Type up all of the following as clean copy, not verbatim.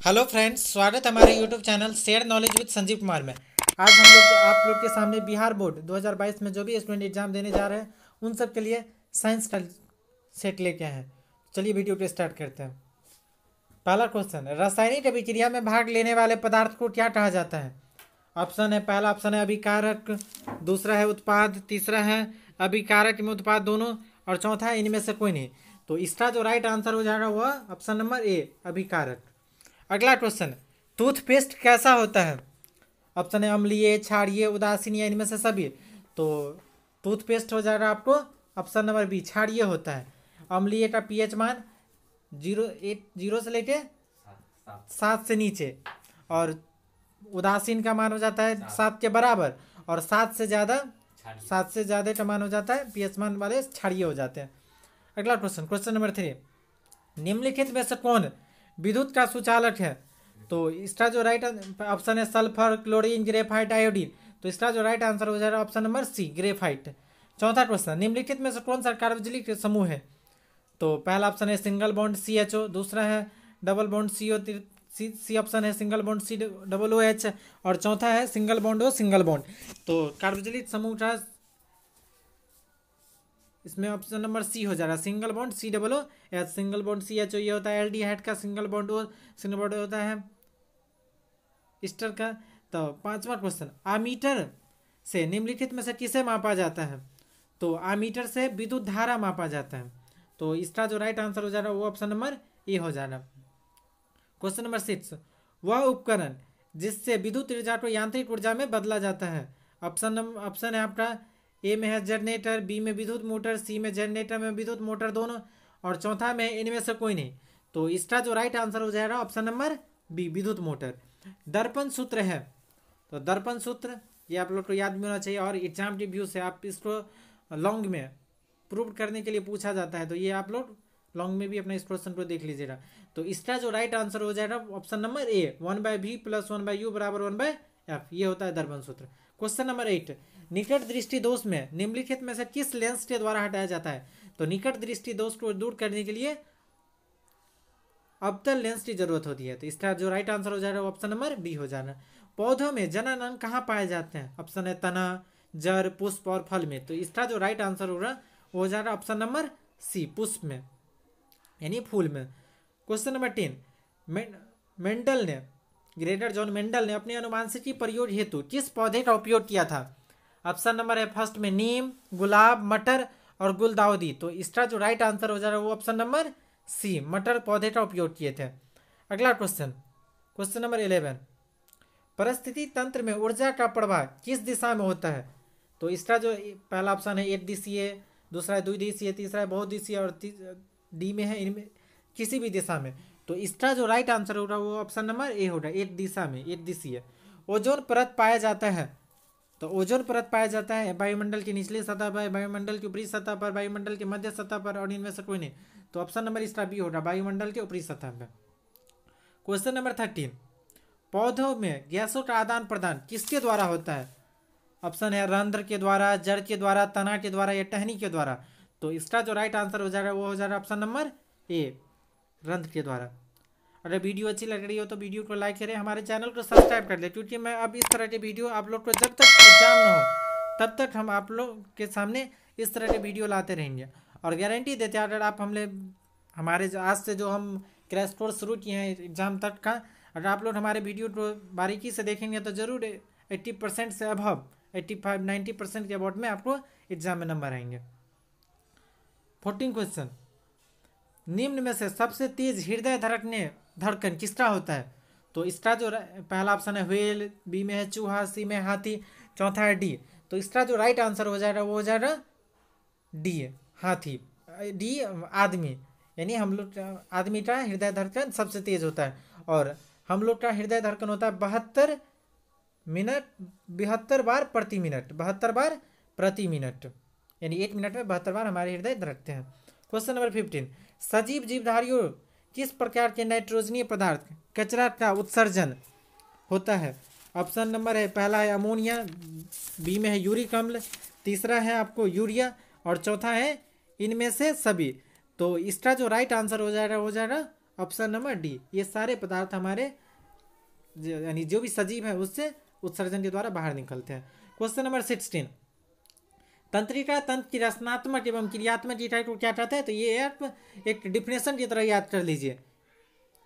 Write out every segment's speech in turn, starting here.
Hello friends, स्वागत है हमारे YouTube channel share knowledge with Sanjeev Kumar में। आज हम लोग आप लोग के सामने बिहार बोर्ड 2022 में जो भी स्टूडेंट एग्जाम देने जा रहे हैं उन सब के लिए साइंस का सेट लेके आए हैं। चलिए वीडियो को स्टार्ट करते हैं। पहला क्वेश्चन, रासायनिक अभिक्रिया में भाग लेने वाले पदार्थ को क्या कहा जाता है? ऑप्शन है, पहला ऑप्शन है अभिकारक, दूसरा है उत्पाद, तीसरा है अभिकारक में उत्पाद दोनों, और चौथा है इनमें से कोई नहीं। तो इसका जो राइट आंसर हो जाएगा वह ऑप्शन नंबर ए, अभिकारक। अगला क्वेश्चन, टूथपेस्ट कैसा होता है? ऑप्शन है अम्लीय, क्षारीय, उदासीन या इनमें से सभी। तो टूथपेस्ट हो जाएगा आपको ऑप्शन नंबर बी, क्षारीय होता है। अम्लीय का पीएच मान 0 से लेके 7 से नीचे, और उदासीन का मान हो जाता है 7 के बराबर, और 7 से ज़्यादा का मान हो जाता है पीएच मान वाले क्षारीय हो जाते हैं। अगला क्वेश्चन, क्वेश्चन नंबर 3, निम्नलिखित में से कौन विद्युत का सुचालक है? तो इसका जो राइट ऑप्शन है सल्फर, क्लोरीन, ग्रेफाइट, आयोडीन। तो इसका जो राइट आंसर हो जाएगा ऑप्शन नंबर सी, ग्रेफाइट। चौथा क्वेश्चन, निम्नलिखित में से कौन सा कार्बोक्सिलिक समूह है? तो पहला ऑप्शन है सिंगल बॉन्ड CHO, दूसरा है double bond CO, C option है सिंगल बॉन्ड COOH, और चौथा है single bond O, single bond. तो कार्बोक्सिलिक समूह का इसमें ऑप्शन नंबर सी हो जाएगा, single bond COOH, single bond CHO ये होता है एल्डिहाइड का, single bond O single bond होता है ईस्टर का। तो पांचवा क्वेश्चन, आमीटर से निम्नलिखित में से किसे मापा जाता है? तो आमीटर से विद्युत धारा मापा जाता है। तो इसका जो राइट आंसर हो जाएगा वो ऑप्शन नंबर ए हो जाएगा। क्वेश्चन नंबर 6, वह उपकरण जिससे विद्युत ऊर्जा को यांत्रिक ऊर्जा में बदला जाता है। ऑप्शन है आपका ए में है जनरेटर, बी में विद्युत मोटर, सी में जनरेटर में विद्युत मोटर दोनों, और चौथा में इनमें से कोई नहीं। तो इसका जो राइट आंसर हो जाएगा ऑप्शन नंबर बी, विद्युत मोटर। दर्पण सूत्र है, तो दर्पण सूत्र ये आप लोग को याद भी होना चाहिए, और एग्जाम रिव्यू से आप इसको लॉन्ग में प्रूव करने के लिए पूछा जाता है, तो ये आप लोग लॉन्ग में भी अपने इस क्वेश्चन को देख लीजिएगा। तो इसका जो राइट आंसर हो जाएगा option number A, 1/v + 1/u = 1/f, ये होता है दर्पण सूत्र। क्वेश्चन नंबर 8, निकट दृष्टि दोष में निम्नलिखित में से किस लेंस के द्वारा हटाया जाता है? तो निकट दृष्टि दोष को दूर करने के लिए अवतल लेंस की जरूरत होती है। तो इसका जो राइट आंसर हो जाएगा ऑप्शन नंबर बी हो जाना। पौधों में जनन अंग कहाँ पाए जाते हैं? ऑप्शन है तना, जड़, पुष्प और फल में। तो इसका जो राइट आंसर होगा वो हो जाएगा ऑप्शन नंबर सी, पुष्प में यानी फूल में। क्वेश्चन नंबर 10, मेंडल ने ग्रेटर जॉन मेंडल ने अपने अनुवांशिकी प्रयोग हेतु किस पौधे का उपयोग किया था? ऑप्शन नंबर है फर्स्ट में नीम, गुलाब, मटर और गुलदाउदी। तो इसका जो राइट आंसर हो जाएगा वो ऑप्शन नंबर सी, मटर पौधे का उपयोग किए थे। अगला क्वेश्चन, क्वेश्चन नंबर 11, परिस्थिति तंत्र में ऊर्जा का प्रवाह किस दिशा में होता है? तो इसका जो पहला ऑप्शन है एक दिशीय, दूसरा है द्विदिशीय, तीसरा है बहुदिशीय, और डी में है इनमें किसी भी दिशा में। तो इसका जो राइट आंसर होगा वो ऑप्शन नंबर ए होगा, एक दिशा में, एक दिशीय। ओजोन परत पाया जाता है, तो ओजोन परत पाया जाता है वायुमंडल की निचली सतह पर, वायुमंडल की ऊपरी सतह पर, वायुमंडल की मध्य सतह पर, और इनमें से कोई नहीं। तो ऑप्शन नंबर इसका बी होगा, वायुमंडल के ऊपरी सतह पर। क्वेश्चन नंबर 13, पौधों में गैसों का आदान प्रदान किसके द्वारा होता है? ऑप्शन है रंध्र के द्वारा, जड़ के द्वारा, तना के द्वारा या टहनी के द्वारा। तो इसका जो राइट आंसर हो जाएगा वो हो जाएगा ऑप्शन नंबर ए, रंध्र के द्वारा। अगर वीडियो अच्छी लग रही हो तो वीडियो को लाइक करें, हमारे चैनल को सब्सक्राइब कर ले, क्योंकि मैं अब इस तरह के वीडियो आप लोग को जब तक एग्जाम ना हो तब तक हम आप लोग के सामने इस तरह के वीडियो लाते रहेंगे। और गारंटी देते हैं, अगर आप हमारे आज से जो हम क्रैश कोर्स शुरू किए हैं एग्जाम तक का, अगर आप लोग हमारे वीडियो को बारीकी से देखेंगे तो जरूर 80% से अबव 85-90% के अबाउट में आपको एग्जाम में नंबर आएंगे। 14 क्वेश्चन, निम्न में से सबसे तेज हृदय धड़कन किसका होता है? तो इसका जो पहला ऑप्शन है व्हेल, बी में है चूहा, सी में हाथी, चौथा है डी। तो इसका जो राइट आंसर हो जाएगा वो हो जाएगा डी, हाथी, डी आदमी, यानी हम लोग आदमी का हृदय धड़कन सबसे तेज होता है, और हम लोग का हृदय धड़कन होता है 72 बार प्रति मिनट, 72 बार प्रति मिनट, यानी 1 मिनट में 72 बार हमारे हृदय धड़कते हैं। क्वेश्चन नंबर 15, सजीव जीवधारियों किस प्रकार के नाइट्रोजनीय पदार्थ कचरा का उत्सर्जन होता है? ऑप्शन नंबर है पहला है अमोनिया, बी में है यूरिक अम्ल, तीसरा है आपको यूरिया, और चौथा है इनमें से सभी। तो इसका जो राइट आंसर हो जाएगा ऑप्शन नंबर डी, ये सारे पदार्थ हमारे यानी जो भी सजीव है उससे उत्सर्जन के द्वारा बाहर निकलते हैं। क्वेश्चन नंबर 16, तंत्रिका तंत्र की रचनात्मक एवं क्रियात्मक इकाई को क्या कहते हैं? तो ये आप एक डिफिनेशन की तरह याद कर लीजिए।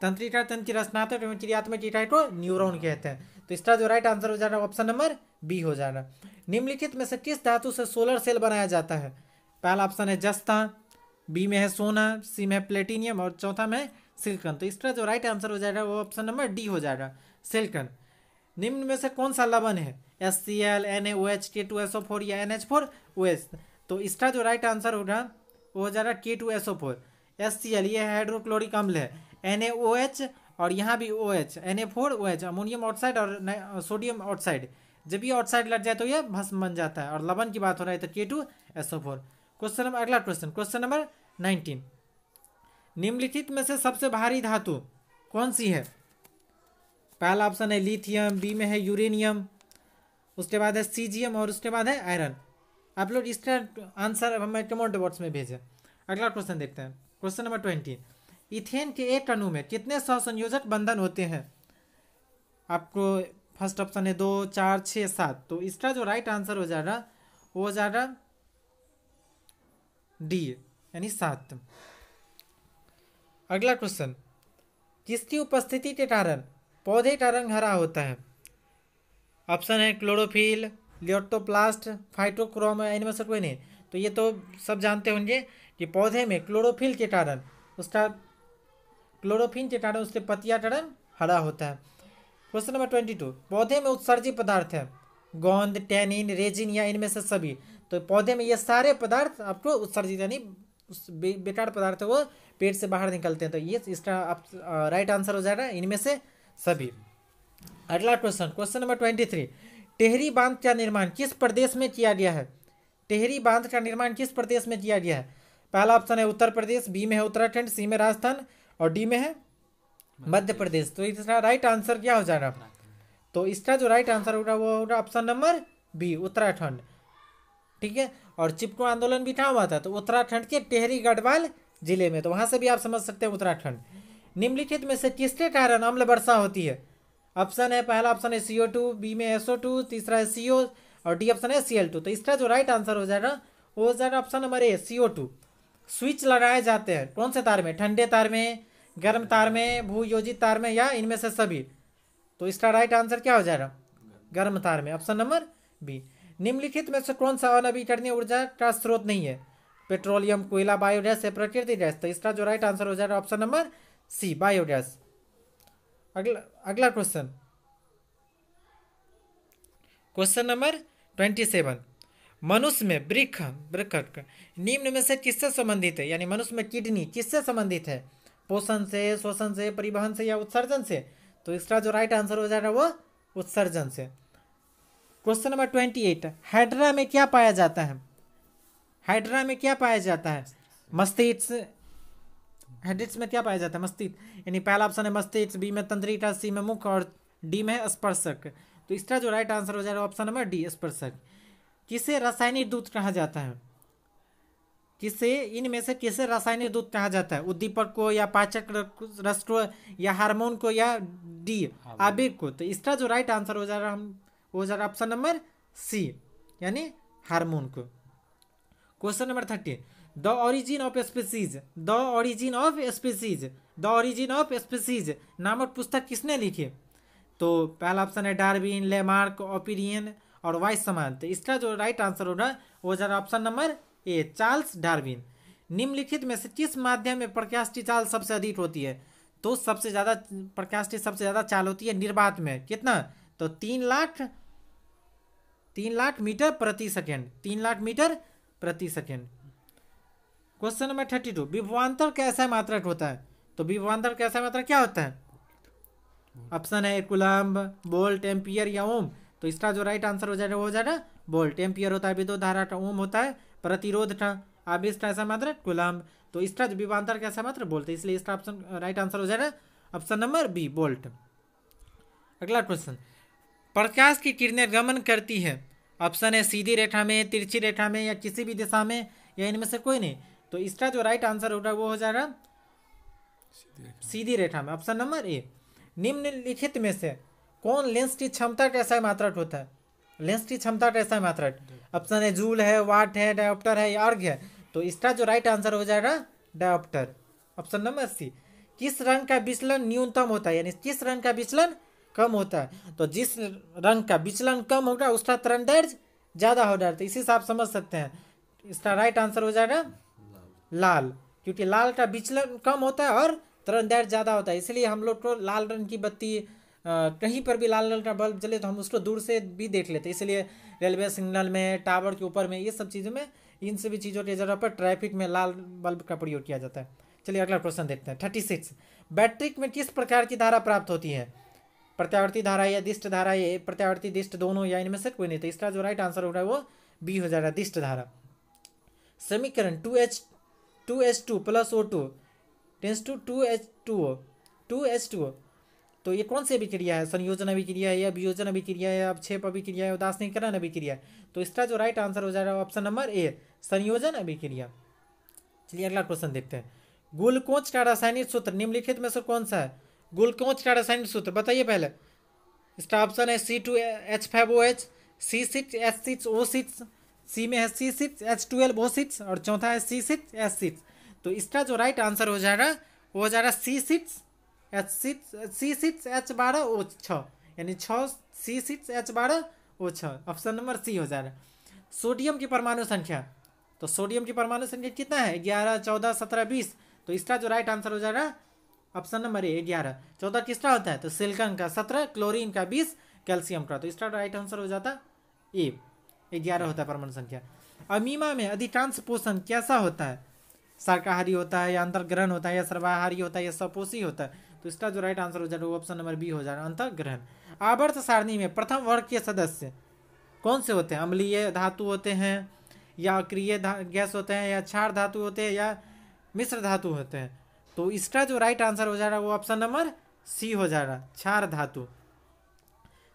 तंत्रिका तंत्र की रचनात्मक एवं क्रियात्मक इकाई को न्यूरॉन कहते हैं। तो इसका जो राइट आंसर हो जाएगा ऑप्शन नंबर बी हो जाएगा। निम्नलिखित में से किस धातु से सोलर सेल बनाया जाता है? पहला ऑप्शन है जस्ता, बी में है सोना, सी में है प्लेटिनियम और चौथा में है सिलिकॉन। तो इसका जो राइट आंसर हो जाएगा वो ऑप्शन नंबर डी हो जाएगा, सिलिकॉन। निम्न में से कौन सा लवण है? HCl, NaOH, K2SO4 या NH4OH? तो इसका जो राइट आंसर होगा वो हो जाएगा K2SO4। HCl ये हाइड्रोक्लोरिक अम्ल है, NaOH और यहाँ भी OH, Na4OH अमोनियम ऑक्साइड और सोडियम ऑक्साइड, जब ये ऑक्साइड लग जाए तो ये भस्म बन जाता है। और लवण की बात हो रहा है तो K2SO4। क्वेश्चन नंबर अगला क्वेश्चन नंबर 19, निम्नलिखित में से सबसे भारी धातु कौन सी है? पहला ऑप्शन है लिथियम, बी में है यूरेनियम, उसके बाद है सीजियम और उसके बाद है आयरन। आप लोग इसका आंसर हमें कमेंट बॉक्स में भेजें। अगला क्वेश्चन देखते हैं, क्वेश्चन नंबर 20, इथेन के एक अणु में कितने सहसंयोजक बंधन होते हैं? आपको फर्स्ट ऑप्शन है 2, 4, 6, 7। तो इसका जो राइट आंसर हो जाएगा वो हो जाएगा डी यानी 7। अगला क्वेश्चन, किसकी उपस्थिति के कारण पौधे का रंग हरा होता है? ऑप्शन है क्लोरोफिल, लियोटोप्लास्ट, फाइटोक्रोम, इनमें से कोई नहीं। तो ये तो सब जानते होंगे कि पौधे में क्लोरोफिल के कारण उसके पत्तियां का रंग हरा होता है। क्वेश्चन नंबर 22, पौधे में उत्सर्जित पदार्थ है गोंद, टैनिन, रेजिन या इनमें से सभी। तो पौधे में ये सारे पदार्थ आपको उत्सर्जित यानी बेकार पदार्थ है वो पेट से बाहर निकलते हैं। तो ये इसका राइट आंसर हो जाएगा इनमें से सभी। अगला क्वेश्चन नंबर 23, टेहरी बांध का निर्माण किस प्रदेश में किया गया है? टेहरी बांध का निर्माण किस प्रदेश में किया गया है? पहला ऑप्शन है उत्तर प्रदेश, बी में है उत्तराखंड, सी में राजस्थान और डी में है मध्य प्रदेश। तो इसका राइट आंसर क्या हो जाएगा? तो इसका जो राइट आंसर होगा वो होगा ऑप्शन नंबर बी, उत्तराखंड। ठीक है, और चिपको आंदोलन भी कहाँ हुआ था? तो उत्तराखंड के टेहरी गढ़वाल जिले में। तो वहां से भी आप समझ सकते हैं उत्तराखंड। निम्नलिखित में से किसके कारण अम्ल वर्षा होती है? ऑप्शन है, पहला ऑप्शन है CO2, बी में SO2, तीसरा है CO और डी ऑप्शन है Cl2। तो इसका जो राइट आंसर हो जाएगा वो हो जाएगा option number A, CO2। Switch लगाए जाते हैं कौन से तार में? ठंडे तार में, गर्म तार में, भूयोजित तार में या इनमें से सभी। तो इसका राइट आंसर क्या हो जाएगा? गर्म तार में, ऑप्शन नंबर बी। निम्नलिखित में से कौन सा अनवीकरणीय ऊर्जा का स्रोत नहीं है? पेट्रोलियम, कोयला, बायोगैस या प्राकृतिक गैस। तो इसका जो राइट आंसर हो जाएगा ऑप्शन नंबर सी, बायोगैस। अगला क्वेश्चन नंबर 27, मनुष्य में वृक्क निम्न में से किससे संबंधित है? यानी मनुष्य में किडनी किससे संबंधित है? पोषण से, शोषण से, परिवहन से या उत्सर्जन से। तो इसका जो राइट आंसर हो जाएगा वो उत्सर्जन से। क्वेश्चन नंबर 28, हाइड्रा में क्या पाया जाता है? हाइड्रा में क्या पाया जाता है? मस्तिष्क। हाइड्रिक्स में क्या पाया जाता है? मस्तिष्क। यानी पहला ऑप्शन है मस्तिष्क, बी में तंत्रिका, सी में मुख और डी में है स्पर्शक। तो इसका जो राइट आंसर हो जाएगा ऑप्शन नंबर डी, स्पर्शक। किसे रासायनिक दूत कहा जाता है? इनमें से किसे रासायनिक दूत कहा जाता है? उद्दीपक को या पाचक रस को या हार्मोन को या डी आवेग को। तो इसका जो राइट आंसर हो जाएगा ऑप्शन नंबर सी यानी हार्मोन को। Question number 30, the origin of species नामक पुस्तक किसने लिखी? तो पहला ऑप्शन है डार्विन, लेमार्क, ओपिनियन और वाइसमान। तो इसका जो राइट आंसर होगा वो जाएगा option number A, Charles Darwin. निम्नलिखित में से किस माध्यम में प्रकाश की चाल सबसे अधिक होती है? तो प्रकाश की सबसे ज्यादा चाल होती है निर्वात में। कितना? तो 3 लाख मीटर प्रति सेकेंड, 3 लाख मीटर प्रति सेकेंड। क्वेश्चन नंबर 32, विभवांतर कैसा मात्रक होता है? तो विभवांतर कैसा मात्रक क्या होता है? ऑप्शन है कूलम्ब, वोल्ट, एम्पियर या ओम। तो इसका जो राइट आंसर हो जाएगा वो हो जाएगा वोल्ट। एम्पियर होता है विद्युत धारा का, ओम होता है प्रतिरोध का, आवेश का ऐसा मात्रक कूलम्ब। तो इसका जो विभवांतर कैसा मात्रक वोल्ट है, इसलिए इसका ऑप्शन राइट आंसर हो जाएगा ऑप्शन नंबर बी, वोल्ट। अगला क्वेश्चन, प्रकाश की किरणें गमन करती है। ऑप्शन है सीधी रेखा में, तिरछी रेखा में या किसी भी दिशा में या इनमें से कोई नहीं। तो इसका जो राइट आंसर होगा वो हो जाएगा सीधी रेखा में। Option number A. निम्नलिखित में से कौन लेंस की क्षमता का ऐसा मात्रक होता है? लेंस की क्षमता का ऐसा मात्रक, ऑप्शन है जूल है, वाट है, डायोप्टर है या अर्घ है। तो इसका जो राइट आंसर हो जाएगा डायोप्टर, ऑप्शन नंबर सी। किस रंग का विचलन न्यूनतम होता है, यानी किस रंग का विचलन कम होता है? तो जिस रंग का विचलन कम होगा उसका तरंगदैर्घ्य ज़्यादा हो जाता है। इसी से आप समझ सकते हैं इसका राइट आंसर हो जाएगा लाल, क्योंकि लाल का विचलन कम होता है और तरंगदैर्घ्य ज़्यादा होता है। इसलिए हम लोग को लाल रंग की बत्ती कहीं पर भी लाल रंग का बल्ब जले तो हम उसको दूर से भी देख लेते हैं। इसलिए रेलवे सिग्नल में, टावर के ऊपर में, ये सब चीज़ों में, इन सभी चीज़ों की जगह पर ट्रैफिक में लाल बल्ब का प्रयोग किया जाता है। चलिए अगला क्वेश्चन देखते हैं। 36। बैटरी में किस प्रकार की धारा प्राप्त होती है? प्रत्यावर्ती धारा या दिष्ट धारा, या प्रत्यावर्ती दिष्ट दोनों, या इनमें से कोई नहीं। तो इसका जो राइट आंसर हो रहा है वो बी हो जाएगा, दिष्ट धारा। समीकरण 2H2 plus O2 tense to 2H2O। तो ये कौन सी अभिक्रिया है? संयोजन अभिक्रिया है, या वियोजन अभिक्रिया है, या अवक्षेप अभिक्रिया है, उदासीनीकरण अभिक्रिया है। तो इसका जो राइट आंसर हो जाएगा ऑप्शन नंबर ए, संयोजन अभिक्रिया। चलिए अगला क्वेश्चन देखते हैं। ग्लूकोज का रासायनिक सूत्र निम्नलिखित में से कौन सा है? ग्लूकोज का रासायनिक सूत्र बताइए पहले। इसका ऑप्शन है C2H5OH, C6H6O6, सी में है C6H12O6 और चौथा है C6H6। तो इसका जो राइट आंसर हो जाएगा वो हो जाएगा C6H12O6, यानी 6 C6H12O6, ऑप्शन नंबर सी हो जाएगा। सोडियम की परमाणु संख्या, तो सोडियम की परमाणु संख्या कितना है? 11, 14, 17, 20। तो इसका जो राइट आंसर हो जाएगा ऑप्शन नंबर ए, 11। 14 किसका होता है? तो सिलिकॉन का 17, क्लोरीन का 20, कैल्शियम का। तो इसका राइट आंसर हो जाता ए, 11 होता है परमाणु संख्या। अमीमा में अधिकांश पोषण कैसा होता है? शाकाहारी होता है, या अंतर्ग्रहण होता है, या सर्वाहारी होता है, या सपोषी होता है। तो इसका जो राइट आंसर हो जाएगा वो ऑप्शन नंबर बी हो जाएगा, अंतर्ग्रहण। आवर्त सारणी में प्रथम वर्ग के सदस्य कौन से होते हैं? अम्लीय धातु होते हैं, या अक्रिय गैस होते हैं, या क्षार धातु होते हैं, या मिश्र धातु होते हैं। तो इसका जो राइट आंसर हो जाएगा वो ऑप्शन नंबर सी हो जाएगा, क्षार धातु।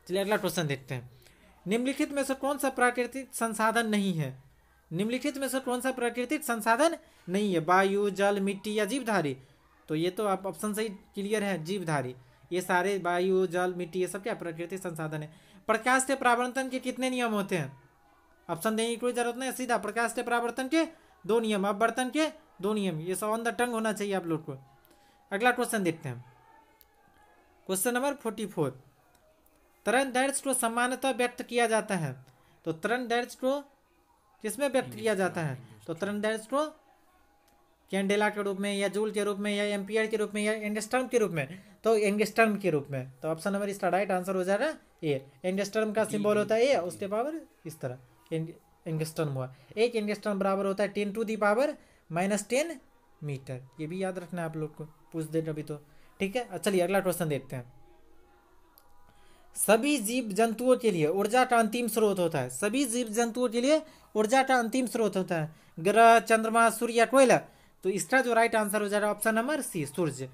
चलिए अगला क्वेश्चन देखते हैं। निम्नलिखित में से कौन सा प्राकृतिक संसाधन नहीं है? निम्नलिखित में से कौन सा प्राकृतिक संसाधन नहीं है? वायु, जल, मिट्टी या जीवधारी। तो ये तो आप ऑप्शन से ही क्लियर है, जीवधारी। ये सारे वायु, जल, मिट्टी, ये सब क्या प्राकृतिक संसाधन है। प्रकाश से परावर्तन के कितने नियम होते हैं? ऑप्शन देने की कोई जरूरत नहीं, सीधा प्रकाश से परावर्तन के 2 नियम, अपवर्तन के 2 नियम। ये सब ऑन द टंग होना चाहिए आप लोग को। अगला क्वेश्चन देखते हैं, क्वेश्चन नंबर 44। तरंगदैर्घ्य को सामान्यतः व्यक्त किया जाता है। तो तरंगदैर्घ्य को किसमें व्यक्त किया जाता है? तो तरंगदैर्घ्य को कैंडेला के रूप में, या जूल के रूप में, या एम्पियर के रूप में, या एंगस्ट्रम के रूप में। तो एंगस्ट्रम के रूप में। तो ऑप्शन नंबर इसका राइट आंसर हो जाएगा ए। एंगस्ट्रम का सिंबल होता है ए, उसके पावर इस तरह एंगस्ट्रम हुआ। एक एंगस्ट्रम बराबर होता है 10⁻⁻10 मीटर। ये भी याद रखना है आप लोग को, पूछ दे कभी तो। ठीक है, चलिए अगला क्वेश्चन देखते हैं। सभी जीव जंतुओं के लिए ऊर्जा का अंतिम स्रोत होता है। सभी जीव जंतुओं के लिए ऊर्जा का अंतिम स्रोत होता है ग्रह, चंद्रमा, सूर्य या कोयला। तो इसका जो राइट आंसर हो जाएगा ऑप्शन नंबर सी, सूर्य।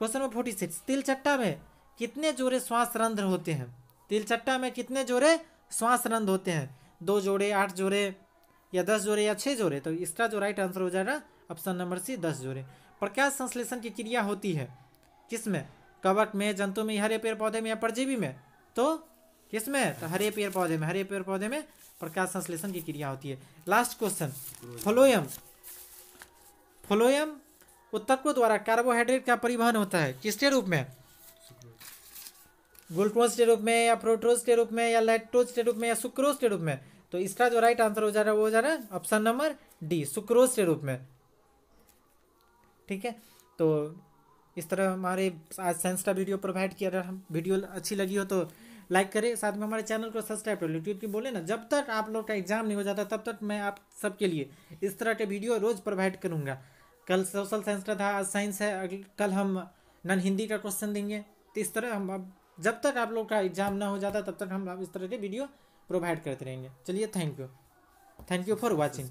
Question number 46। तिलचट्टा में कितने जोड़े श्वास रंध्र होते हैं? तिलचट्टा में कितने जोड़े श्वास रंध्र होते हैं? 2 जोड़े, 8 जोड़े, या 10 जोड़े, या 6 जोड़े। तो इसका जो राइट आंसर हो जाएगा ऑप्शन नंबर सी, 10 जोड़े। प्रकाश संश्लेषण की क्रिया होती है किसमें? कवक में, जंतु में, हरे पेड़ पौधे में, या परजीवी में। तो किसमें? तो हरे पेड़ पौधे में। हरे पेड़ पौधे में प्रकाश संश्लेषण की क्रिया होती है। लास्ट क्वेश्चन, फ्लोएम उत्तकों द्वारा कार्बोहाइड्रेट का परिवहन होता है किसके रूप में? ग्लूकोज के रूप में, या फ्रुक्टोज के रूप में, या लैक्टोज के रूप में, या सुक्रोज के रूप में। तो इसका जो राइट आंसर हो जा रहा है वो हो जा रहा है ऑप्शन नंबर डी, सुक्रोज के रूप में। ठीक है, तो इस तरह हमारे आज साइंस का वीडियो प्रोवाइड किया। अगर हम वीडियो अच्छी लगी हो तो लाइक करें, साथ में हमारे चैनल को सब्सक्राइब कर लो। क्योंकि बोले ना, जब तक आप लोग का एग्जाम नहीं हो जाता तब तक मैं आप सबके लिए इस तरह के वीडियो रोज प्रोवाइड करूँगा। कल सोशल साइंस का था, आज साइंस है, कल हम नॉन हिंदी का क्वेश्चन देंगे। तो इस तरह हम अब जब तक आप लोग का एग्जाम ना हो जाता तब तक हम इस तरह के वीडियो प्रोवाइड करते रहेंगे। चलिए, थैंक यू फॉर वॉचिंग।